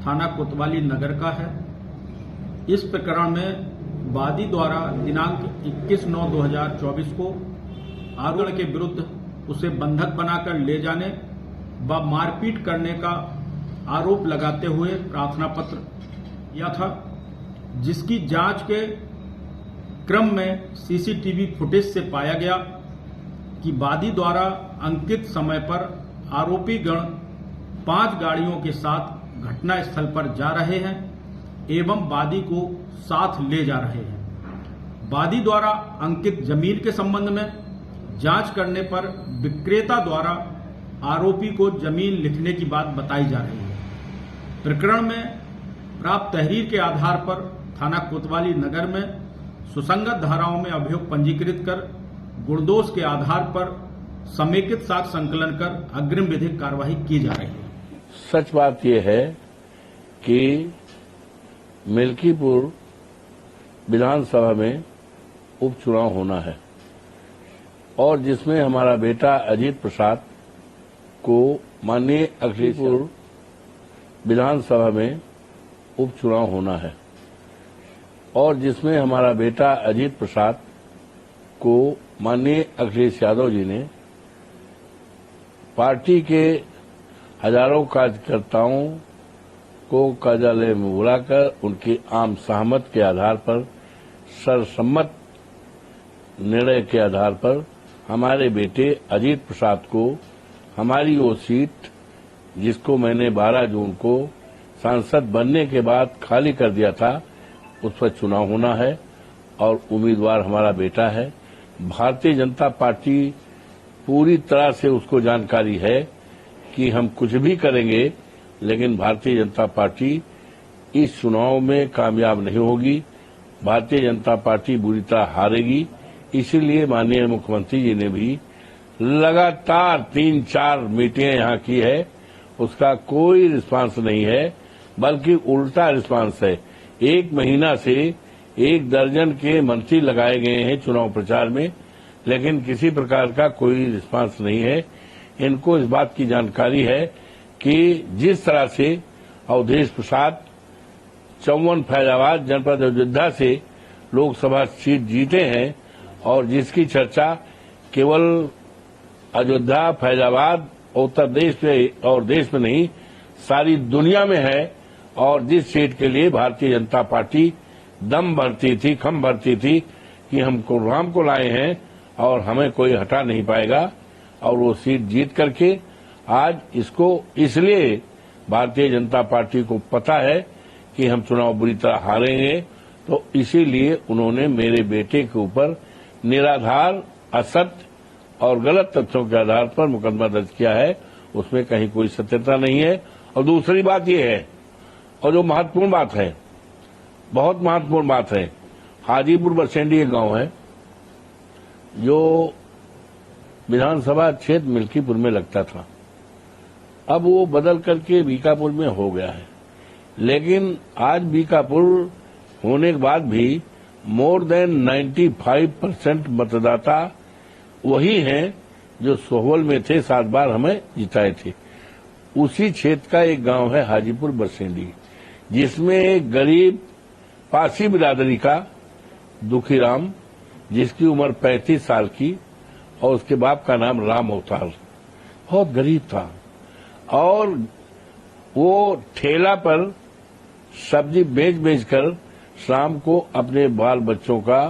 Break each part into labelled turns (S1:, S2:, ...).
S1: थाना कोतवाली नगर का है। इस प्रकरण में वादी द्वारा दिनांक 21/9/2024 को आरोपी के विरुद्ध उसे बंधक बनाकर ले जाने व मारपीट करने का आरोप लगाते हुए प्रार्थना पत्र दिया था, जिसकी जांच के क्रम में सीसीटीवी फुटेज से पाया गया कि वादी द्वारा अंकित समय पर आरोपी गण 5 गाड़ियों के साथ घटना स्थल पर जा रहे हैं एवं वादी को साथ ले जा रहे हैं। वादी द्वारा अंकित जमीन के संबंध में जांच करने पर विक्रेता द्वारा आरोपी को जमीन लिखने की बात बताई जा रही है। प्रकरण में प्राप्त तहरीर के आधार पर थाना कोतवाली नगर में सुसंगत धाराओं में अभियोग पंजीकृत कर गुणदोष के आधार पर समेकित साक्ष्य संकलन कर अग्रिम विधिक कार्यवाही की जा रही है।
S2: सच बात यह है कि मिल्कीपुर विधानसभा में उपचुनाव होना है और जिसमें हमारा बेटा अजीत प्रसाद को माननीय अखिलेशपुर विधानसभा में उपचुनाव होना है और जिसमें हमारा बेटा अजीत प्रसाद को माननीय अखिलेश यादव जी ने पार्टी के हजारों कार्यकर्ताओं को कार्यालय में बुलाकर उनकी आम सहमत के आधार पर सर्वसम्मत निर्णय के आधार पर हमारे बेटे अजीत प्रसाद को हमारी वो सीट जिसको मैंने 12 जून को सांसद बनने के बाद खाली कर दिया था उस पर चुनाव होना है और उम्मीदवार हमारा बेटा है। भारतीय जनता पार्टी पूरी तरह से उसको जानकारी है कि हम कुछ भी करेंगे लेकिन भारतीय जनता पार्टी इस चुनाव में कामयाब नहीं होगी। भारतीय जनता पार्टी बुरी तरह हारेगी। इसीलिए माननीय मुख्यमंत्री जी ने भी लगातार 3-4 मीटिंगें यहां की है, उसका कोई रिस्पांस नहीं है बल्कि उल्टा रिस्पांस है। 1 महीना से 1 दर्जन के मंत्री लगाए गए हैं चुनाव प्रचार में, लेकिन किसी प्रकार का कोई रिस्पांस नहीं है। इनको इस बात की जानकारी है कि जिस तरह से अवधेश प्रसाद 54 फैजाबाद जनपद अयोध्या से लोकसभा सीट जीते हैं और जिसकी चर्चा केवल अयोध्या फैजाबाद उत्तर प्रदेश में और देश में नहीं सारी दुनिया में है और जिस सीट के लिए भारतीय जनता पार्टी दम भरती थी, खम भरती थी कि हम राम को लाए हैं और हमें कोई हटा नहीं पाएगा और वो सीट जीत करके आज इसको इसलिए भारतीय जनता पार्टी को पता है कि हम चुनाव बुरी तरह हारेंगे, तो इसीलिए उन्होंने मेरे बेटे के ऊपर निराधार, असत्य और गलत तथ्यों के आधार पर मुकदमा दर्ज किया है। उसमें कहीं कोई सत्यता नहीं है। और दूसरी बात यह है, और जो महत्वपूर्ण बात है, बहुत महत्वपूर्ण बात है, हाजीपुर बरसेंडी एक गांव है जो विधानसभा क्षेत्र मिल्कीपुर में लगता था, अब वो बदल करके बीकापुर में हो गया है। लेकिन आज बीकापुर होने के बाद भी मोर देन 95% मतदाता वही हैं जो सोहवल में थे, 7 बार हमें जिताए थे। उसी क्षेत्र का एक गांव है हाजीपुर बरसेंडी, जिसमें एक गरीब पारसी बिरादरी का दुखीराम, जिसकी उम्र 35 साल की और उसके बाप का नाम राम अवतार, बहुत गरीब था और वो ठेला पर सब्जी बेच कर शाम को अपने बाल बच्चों का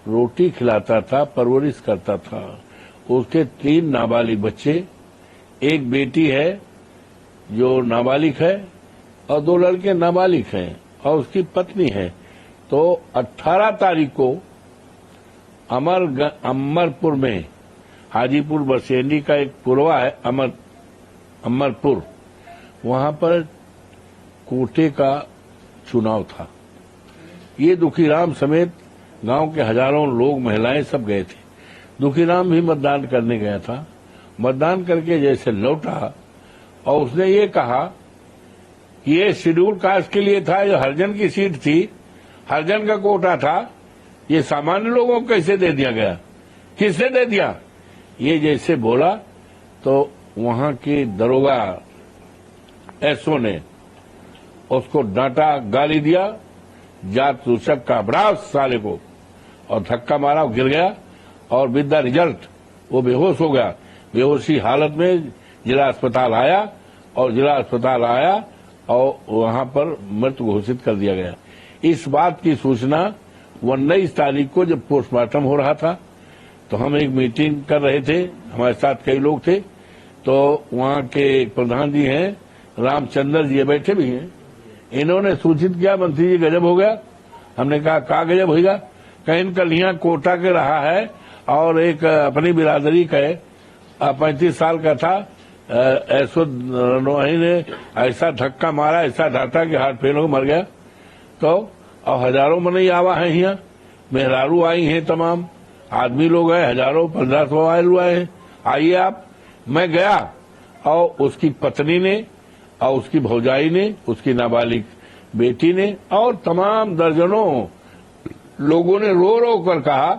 S2: रोटी खिलाता था, परवरिश करता था। उसके 3 नाबालिग बच्चे, एक बेटी है जो नाबालिग है और 2 लड़के नाबालिग हैं और उसकी पत्नी है। तो 18 तारीख को अमरपुर में, हाजीपुर बरसेंडी का एक पुरवा है अमरपुर, वहां पर कोटे का चुनाव था। ये दुखीराम समेत गांव के हजारों लोग, महिलाएं सब गए थे। दुखीराम भी मतदान करने गया था। मतदान करके जैसे लौटा और उसने ये कहा कि ये शेड्यूल कास्ट के लिए था, ये हरिजन की सीट थी, हरिजन का कोटा था, ये सामान्य लोगों को कैसे दे दिया गया, किसने दे दिया, ये जैसे बोला तो वहां के दरोगा एसओ ने उसको डांटा, गाली दिया, जात सूचक का अपराध साले को, और धक्का मारा, गिर गया और विद द रिजल्ट वो बेहोश हो गया। बेहोशी हालत में जिला अस्पताल आया और वहां पर मृत घोषित कर दिया गया। इस बात की सूचना 19 तारीख को जब पोस्टमार्टम हो रहा था तो हम एक मीटिंग कर रहे थे, हमारे साथ कई लोग थे, तो वहां के प्रधान जी हैं रामचंद्र जी, बैठे भी हैं, इन्होंने सूचित किया, मंत्री जी गजब हो गया। हमने कहा गजब होगा? कहीं कल यहाँ कोटा के रहा है और एक अपनी बिरादरी का 35 साल का था, ऐसो रनोही ने ऐसा धक्का मारा, ऐसा डांटा कि हार्ट फेल हो मर गया। तो और हजारों मन ही आवा है, यहाँ मेहरारू आई हैं, तमाम आदमी लोग हैं, हजारों 1500 आए हैं, आइए आप। मैं गया और उसकी पत्नी ने और उसकी भौजाई ने, उसकी नाबालिग बेटी ने और तमाम दर्जनों लोगों ने रो रो कर कहा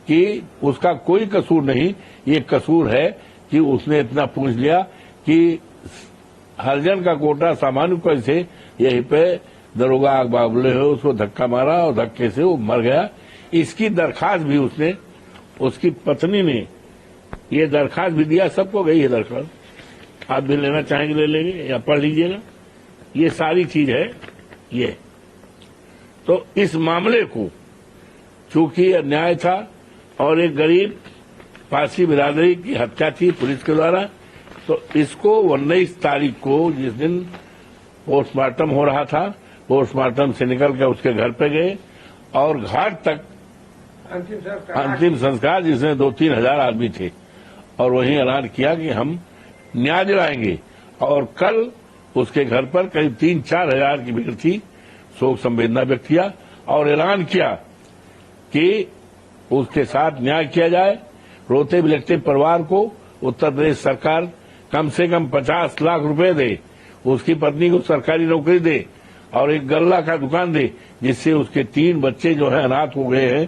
S2: कि उसका कोई कसूर नहीं, ये कसूर है कि उसने इतना पूछ लिया कि हरिजन का कोटा सामान्य कैसे, यहीं पे दरोगा बाबुले हो, उसको धक्का मारा और धक्के से वो मर गया। इसकी दरखास्त भी उसकी पत्नी ने ये दरखास्त भी दिया, सबको गई है दरखास्त, आप भी लेना चाहेंगे ले लेंगे या पढ़ लीजिएगा, ये सारी चीज है ये। तो इस मामले को चूंकि अन्याय था और एक गरीब पारसी बिरादरी की हत्या थी पुलिस के द्वारा, तो इसको 19 तारीख को जिस दिन पोस्टमार्टम हो रहा था, पोस्टमार्टम से निकल कर उसके घर पे गए और घाट तक अंतिम संस्कार जिसमें 2-3 हजार आदमी थे, और वहीं ऐलान किया कि हम न्याय दिलाएंगे। और कल उसके घर पर करीब 3-4 हजार की भीड़ थी, शोक संवेदना व्यक्त किया और ऐलान किया कि उसके साथ न्याय किया जाए। रोते बिलखते परिवार को उत्तर प्रदेश सरकार कम से कम 50 लाख रुपए दे, उसकी पत्नी को सरकारी नौकरी दे और एक गल्ला का दुकान दे, जिससे उसके 3 बच्चे जो है अनाथ हो गए हैं,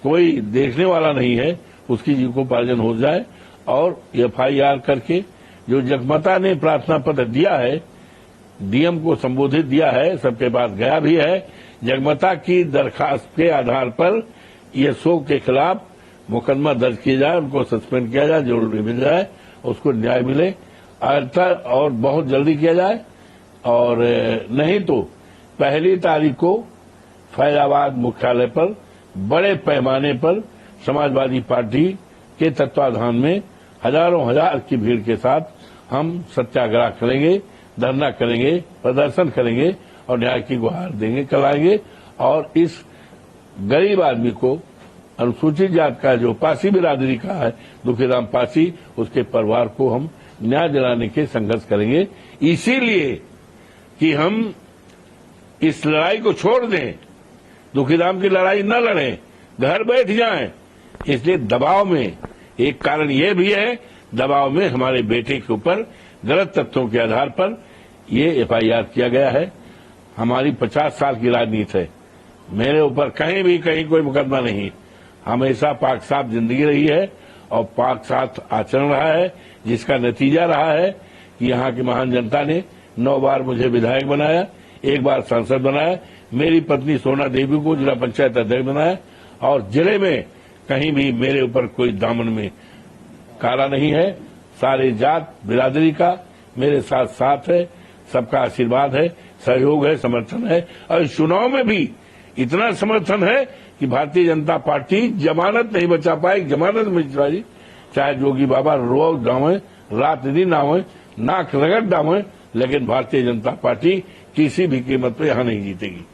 S2: कोई देखने वाला नहीं है, उसकी जीविकोपार्जन हो जाए। और FIR करके जो जगमता ने प्रार्थना पत्र दिया है, DM को संबोधित दिया है, सबके पास गया भी है, जगमता की दरखास्त के आधार पर ये शोक के खिलाफ मुकदमा दर्ज किया जाए, उनको सस्पेंड किया जाए, जो मिल जाए उसको न्याय मिले और बहुत जल्दी किया जाए। और नहीं तो 1 तारीख को फैजाबाद मुख्यालय पर बड़े पैमाने पर समाजवादी पार्टी के तत्वाधान में हजारों हजार की भीड़ के साथ हम सत्याग्रह करेंगे, धरना करेंगे, प्रदर्शन करेंगे और न्याय की गुहार देंगे, कराएंगे। और इस गरीब आदमी को, अनुसूचित जात का जो पासी बिरादरी का है दुखीराम पासी, उसके परिवार को हम न्याय दिलाने के संघर्ष करेंगे। इसीलिए कि हम इस लड़ाई को छोड़ दें, दुखीराम की लड़ाई न लड़ें, घर बैठ जाएं, इसलिए दबाव में एक कारण यह भी है, दबाव में हमारे बेटे के ऊपर गलत तथ्यों के आधार पर ये FIR किया गया है। हमारी 50 साल की राजनीति है, मेरे ऊपर कहीं कोई मुकदमा नहीं, हमेशा पाक साफ जिंदगी रही है और पाक साफ आचरण रहा है, जिसका नतीजा रहा है कि यहाँ की महान जनता ने 9 बार मुझे विधायक बनाया, 1 बार सांसद बनाया, मेरी पत्नी सोना देवी को जिला पंचायत अध्यक्ष बनाया और जिले में कहीं भी मेरे ऊपर कोई दामन में काला नहीं है। सारे जात बिरादरी का मेरे साथ साथ है, सबका आशीर्वाद है, सहयोग है, समर्थन है और इस चुनाव में भी इतना समर्थन है कि भारतीय जनता पार्टी जमानत नहीं बचा पाई, जमानत नहीं बचा पाई, चाहे जोगी बाबा रोज डावे, रात दिन आवे, नाक रगड़ डावे, लेकिन भारतीय जनता पार्टी किसी भी कीमत पर यहां नहीं जीतेगी।